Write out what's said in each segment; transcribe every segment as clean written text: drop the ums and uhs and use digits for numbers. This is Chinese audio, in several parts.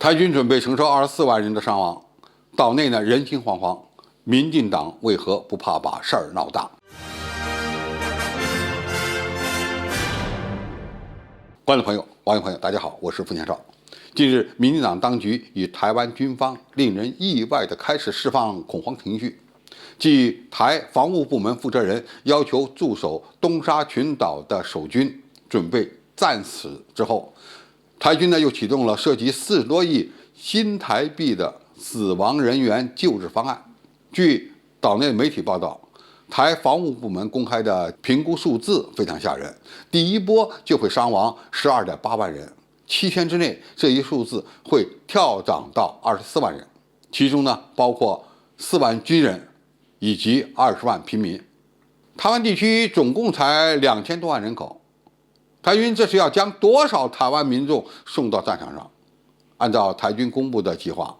台军准备承受24万人的伤亡，岛内呢人心惶惶，民进党为何不怕把事儿闹大？观众朋友、网友朋友，大家好，我是付建少。近日，民进党当局与台湾军方令人意外地开始释放恐慌情绪。继台防务部门负责人要求驻守东沙群岛的守军准备战死之后，台军呢又启动了涉及40多亿新台币的死亡人员救治方案。据岛内媒体报道，台防务部门公开的评估数字非常吓人，第一波就会伤亡12.8万人，7天之内这一数字会跳涨到24万人，其中呢包括4万军人以及20万平民。台湾地区总共才2000多万人口，台军这是要将多少台湾民众送到战场上？按照台军公布的计划，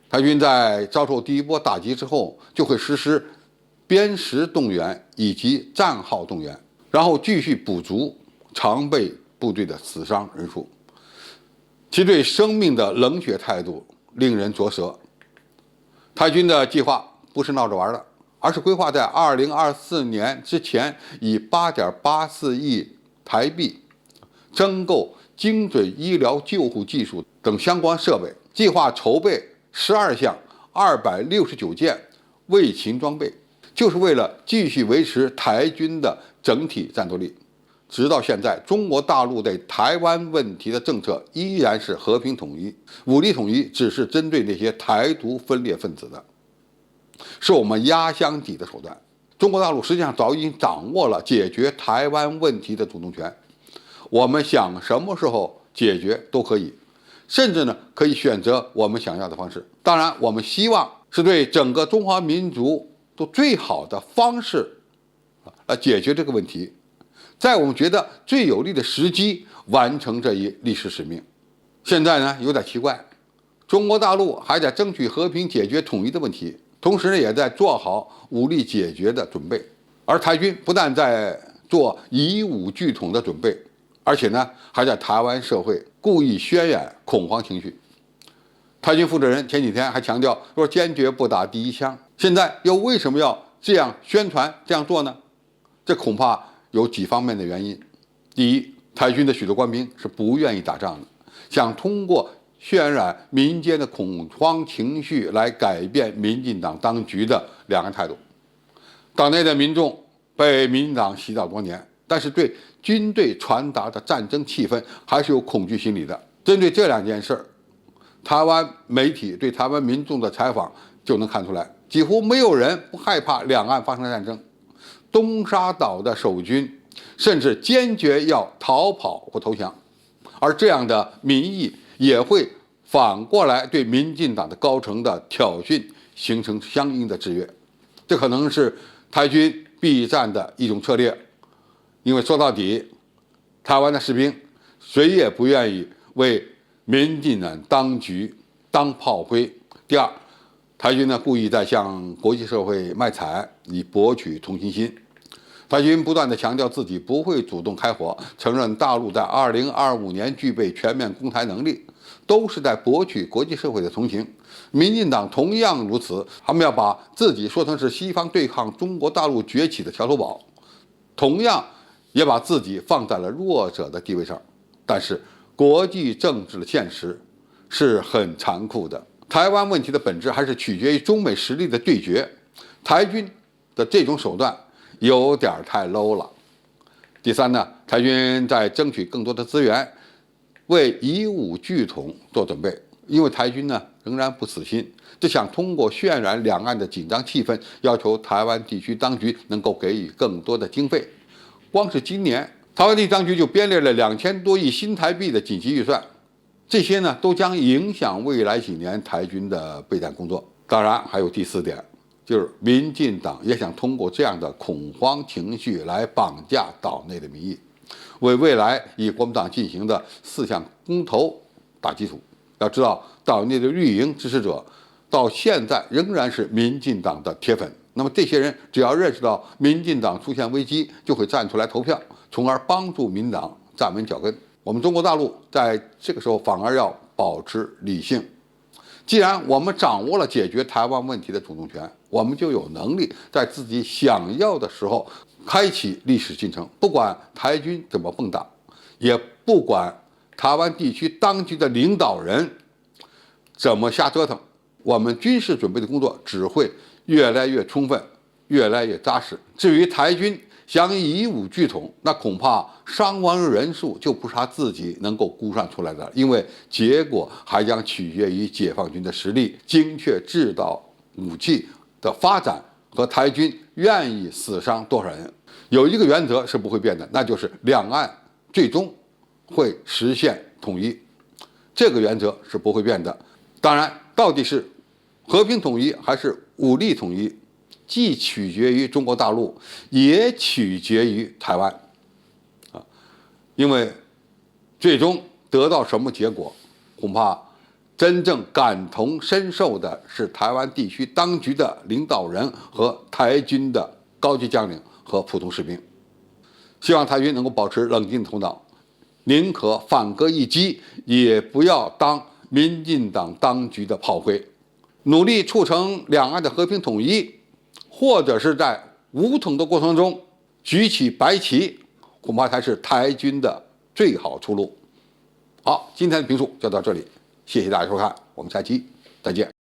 台军在遭受第一波打击之后，就会实施编实动员以及战号动员，然后继续补足常备部队的死伤人数。其对生命的冷血态度令人着舌。台军的计划不是闹着玩的，而是规划在2024年之前以8.84亿台币增购精准医疗救护技术等相关设备，计划筹备12项269件卫勤装备，就是为了继续维持台军的整体战斗力。直到现在，中国大陆对台湾问题的政策依然是和平统一，武力统一只是针对那些台独分裂分子的，是我们压箱底的手段。中国大陆实际上早已经掌握了解决台湾问题的主动权，我们想什么时候解决都可以，甚至呢可以选择我们想要的方式。当然，我们希望是对整个中华民族都最好的方式来解决这个问题，在我们觉得最有利的时机完成这一历史使命。现在呢有点奇怪，中国大陆还在争取和平解决统一的问题，同时呢也在做好武力解决的准备，而台军不但在做以武拒统的准备，而且呢还在台湾社会故意渲染恐慌情绪。台军负责人前几天还强调说坚决不打第一枪，现在又为什么要这样宣传这样做呢？这恐怕有几方面的原因。第一，台军的许多官兵是不愿意打仗的，想通过渲染民间的恐慌情绪来改变民进党当局的两岸态度。党内的民众被民进党洗脑多年，但是对军队传达的战争气氛还是有恐惧心理的。针对这两件事，台湾媒体对台湾民众的采访就能看出来，几乎没有人不害怕两岸发生战争。东沙岛的守军甚至坚决要逃跑或投降，而这样的民意也会反过来对民进党的高层的挑衅形成相应的制约。这可能是台军避战的一种策略，因为说到底，台湾的士兵谁也不愿意为民进党当局当炮灰。第二，台军呢故意在向国际社会卖惨，以博取同情心。台军不断地强调自己不会主动开火，承认大陆在2025年具备全面攻台能力，都是在博取国际社会的同情。民进党同样如此，他们要把自己说成是西方对抗中国大陆崛起的桥头堡，同样也把自己放在了弱者的地位上。但是国际政治的现实是很残酷的，台湾问题的本质还是取决于中美实力的对决。台军的这种手段有点太 low 了。第三呢，台军在争取更多的资源，为以武拒统做准备。因为台军呢仍然不死心，只想通过渲染两岸的紧张气氛，要求台湾地区当局能够给予更多的经费。光是今年，台湾地区当局就编列了2000多亿新台币的紧急预算，这些呢都将影响未来几年台军的备战工作。当然还有第四点，就是民进党也想通过这样的恐慌情绪来绑架岛内的民意，为未来以国民党进行的4项公投打基础。要知道，岛内的绿营支持者到现在仍然是民进党的铁粉。那么这些人只要认识到民进党出现危机，就会站出来投票，从而帮助民党站稳脚跟。我们中国大陆在这个时候反而要保持理性。既然我们掌握了解决台湾问题的主动权，我们就有能力在自己想要的时候开启历史进程。不管台军怎么蹦跶，也不管台湾地区当局的领导人怎么瞎折腾，我们军事准备的工作只会越来越充分，越来越扎实。至于台军想以武拒统，那恐怕伤亡人数就不是他自己能够估算出来的，因为结果还将取决于解放军的实力、精确制导武器的发展和台军愿意死伤多少人。有一个原则是不会变的，那就是两岸最终会实现统一，这个原则是不会变的。当然，到底是和平统一还是武力统一，既取决于中国大陆，也取决于台湾，因为最终得到什么结果，恐怕真正感同身受的是台湾地区当局的领导人和台军的高级将领和普通士兵。希望台军能够保持冷静头脑，宁可反戈一击，也不要当民进党当局的炮灰，努力促成两岸的和平统一，或者是在武统的过程中举起白旗，恐怕才是台军的最好出路。好，今天的评述就到这里，谢谢大家收看，我们下期再见。